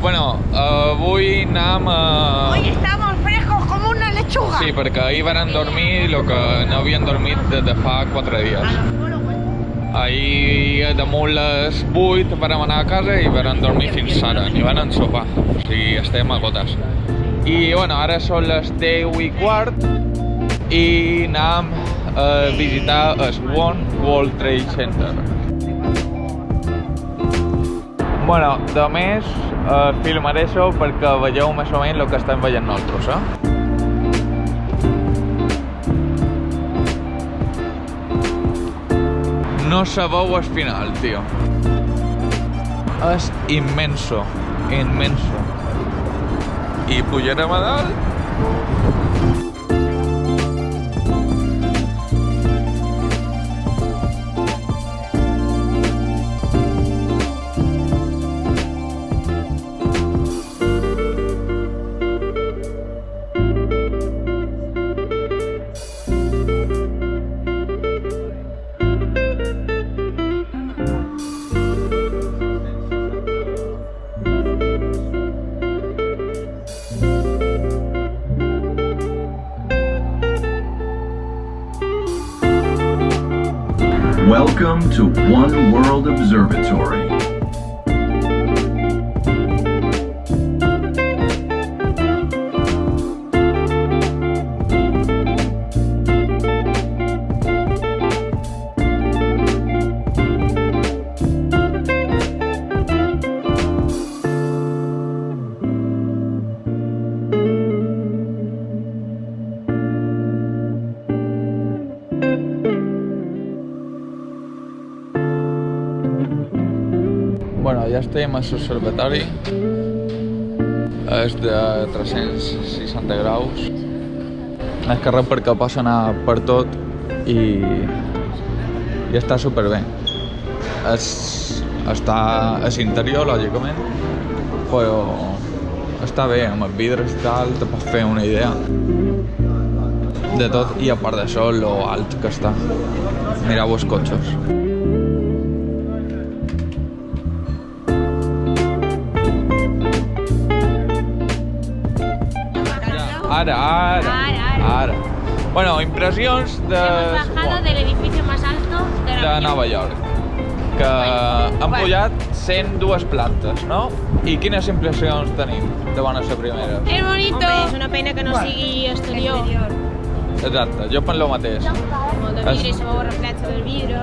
Bueno, avui anam a... Hoy estamos frescos como una lechuga. Sí, perquè ahir varen dormir el que no havien dormit des de fa 4 dies. Ahir damunt les 8 vàrem anar a casa i varen dormir fins ara, ni van sopar, o sigui, estem agotats. I bueno, ara són les 10:15 i anam a visitar el One World Trade Center. Bueno, de més, filmaré això perquè veieu més o menys el que estem veient nosaltres, No sabeu el final, tio. És immenso, immenso. I pujarem a dalt. Welcome to One World Observatory. Bueno, ja estem a l'observatori. És de 360 graus. Més que res perquè pots anar per tot i està superbé. Està a l'interior, lògicament, però està bé, amb els vidres i tal, te pots fer una idea de tot i a part d'això, lo alt que està. Mireu els cotxes. Ara. Bueno, impressions de... Hemos bajado del edificio más alto de Nova York. Que han pujat 102 plantes, no? I quines impressions tenim de bones a primeres? Es bonito. Hombre, és una pena que no sigui exterior. Exacte, jo penso el mateix. Molt de vidre i se veu el reflex del vidre.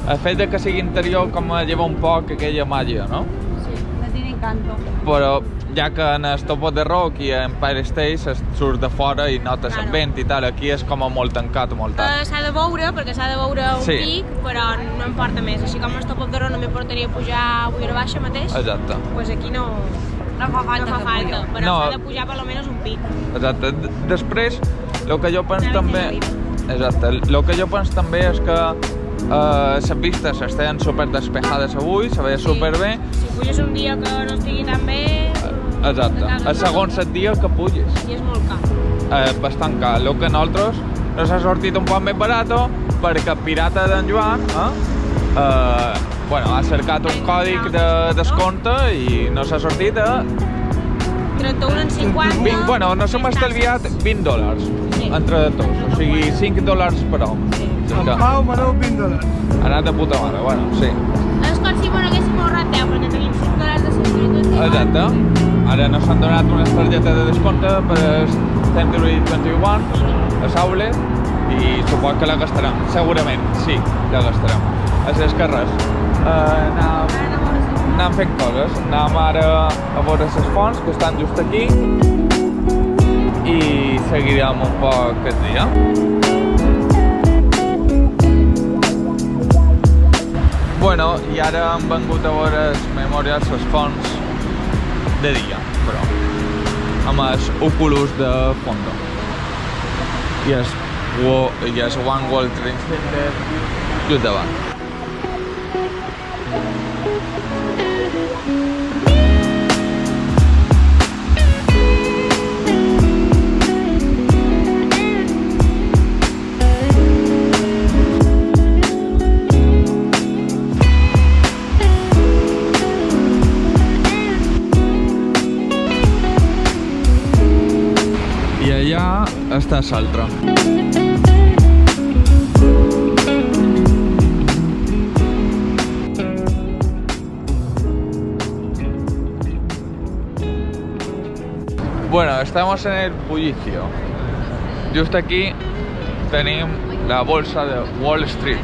El fet de que sigui interior com lleva un poc aquella màgia, no? Sí, no tiene encanto. Però ja que en el Top of the Rock i a Empire State surt de fora i notes el vent i tal, aquí és com molt tancat, molt tant. S'ha de veure, perquè s'ha de veure un Sí. pic, però no em porta més. Així com el Top of the Rock no m'importaria pujar a Ullera Baixa mateix, Exacte. pues aquí no fa falta, però No. s'ha de pujar per almenys un pic. Exacte. Després, el que jo penso també... Exacte. El que jo penso també és que les vistes estaven super despejades avui, se veia superbé. Si puges un dia que no estigui tan bé... Exacte. El segon set dia que puges. I és molt car. Bastant car. El que nosaltres nos ha sortit un poc més barat perquè Pirata d'en Joan bueno, ha cercat un còdic de descompte i nos ha sortit a... 31,50. Bueno, nos hem estalviat $20 entre tots, o sigui $5 per home. En Pau, Marou, $20. Ha anat de puta mare, bueno, sí. És com si m'haguéssim ahorrat 10, perquè tenim $5 de subscripció. Exacte. Ara nos han donat unes targetes de descompte per Century 21 a Saulet i supos que la gastarem. Segurament, sí, la gastarem. Així és que res. Anem fent coses. Anem ara a veure les fonts que estan just aquí i seguirem un poc aquest dia. Bueno, i ara hem vengut a veure els memorials, les fonts de dia, però amb els Oculus de fondo. I el One World Trade Center just davant. Esta és l'altra. Bueno, estamos en el bullicio. Just aquí tenim la bolsa de Wall Street.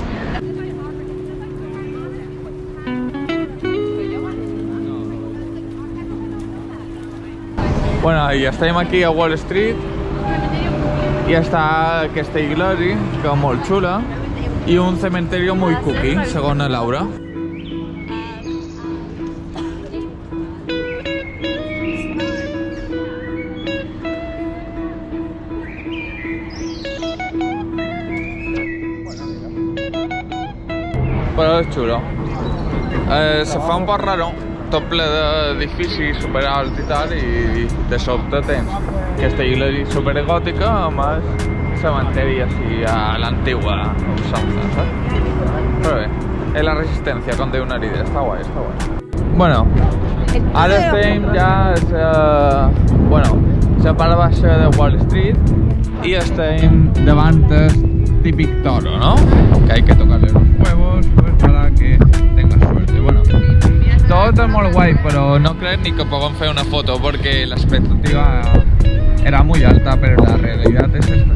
Bueno, i estem aquí a Wall Street i està aquesta iglesia, que és molt xula, i un cementerio muy cookie, segons Laura. Però és xulo. Se fa un poc raro, tot ple d'edificis superalts i tal, i de sobte tens aquesta iglesia supergòtica amb el cementeri així a l'antigua usança, saps? Però bé, és la resistència, com diu Naride, està guai, està guai. Bueno, ara estem ja, la part baixa de Wall Street i estem davant del típic toro, ¿no? Que hay que tocarle los huevos pues, para que tenga suerte. Bueno, tot és molt guai, però no crec ni que puguem fer una foto porque la expectativa era muy alta, pero la realidad es esta.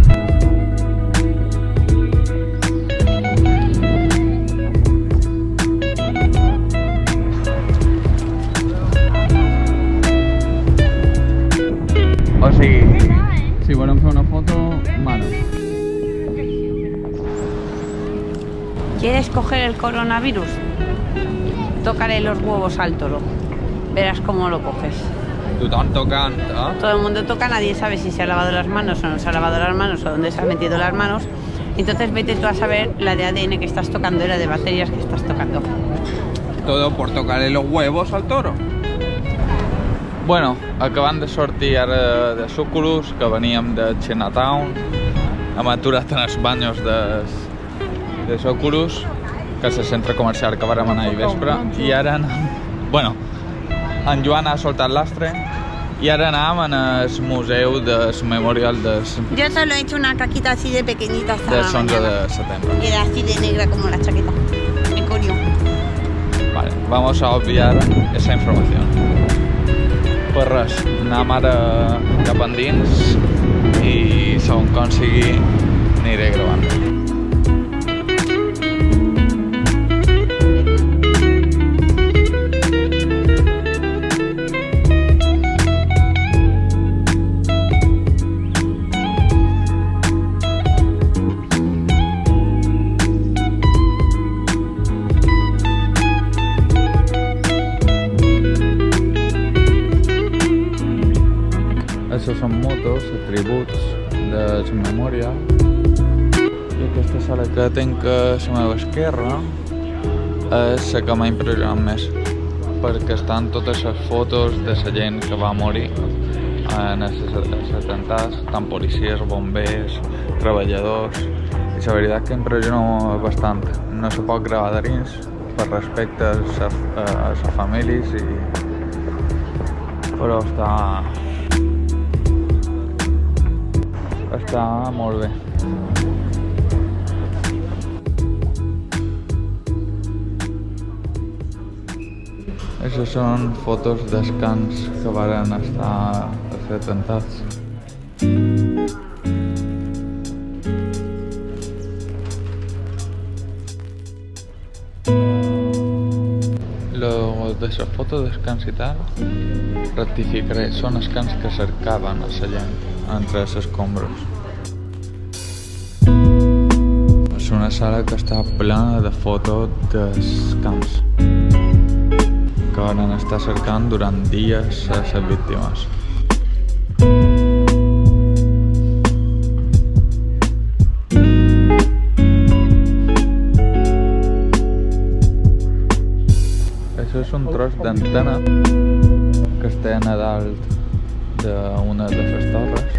O sigui, si volem fer una foto, mano. ¿Quieres coger el coronavirus? Tócale los huevos al toro. Verás cómo lo coges. Tothom tocant, eh? Todo el mundo toca, nadie sabe si se ha lavado las manos o no se ha lavado las manos o dónde se ha metido las manos. Entonces vete tú a saber la de ADN que estás tocando y la de bacterias que estás tocando. Todo por tocarle los huevos al toro. Bueno, acabant de sortir ara de Suculus, que veníem de Chinatown. Hem aturat en els banyos de Suculus, que és el centre comercial que vàrem anar ahir vespre, i ara anem... Bueno, en Joan ha soltat l'astre i ara anem en el museu del memorial del Yo solo he hecho una caquita así de pequeñita hasta la 11 mañana. de setembre. Y era así de negra como la chaqueta. Me coño. Vale, vamos a obviar esa información. Pues res, anem ara cap endins i segons com sigui aniré gravant. Aquestes són motos, atributs del memorial. I aquesta sala que tinc a la meva esquerra és la que m'ha impressionat més, perquè estan totes les fotos de la gent que va morir en els atemptats, tant policies, bombers, treballadors, i la veritat que impressiona bastant. No se pot gravar de dins per respecte a les famílies, però està molt bé. Aquestes són fotos dels camps que varen estar a ser atemptats. Lo de les fotos dels camps i tal, rectificaré, són els camps que cercaven a la gent entre els escombros. És una sala que està plena de fotos dels camps que van estar cercant durant dies a les víctimes. Això és un tros d'antena que està a dalt d'una de les torres.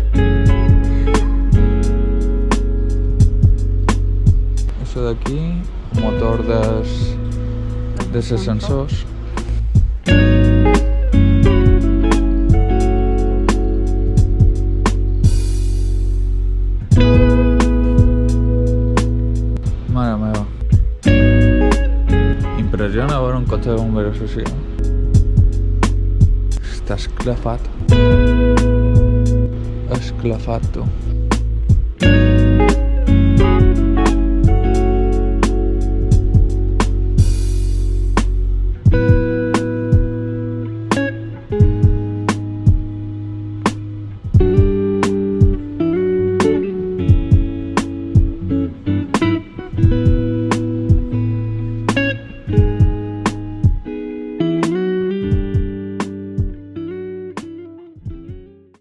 Això d'aquí, motor dels ascensors. això sí. Està esclafat. Esclafat, tu.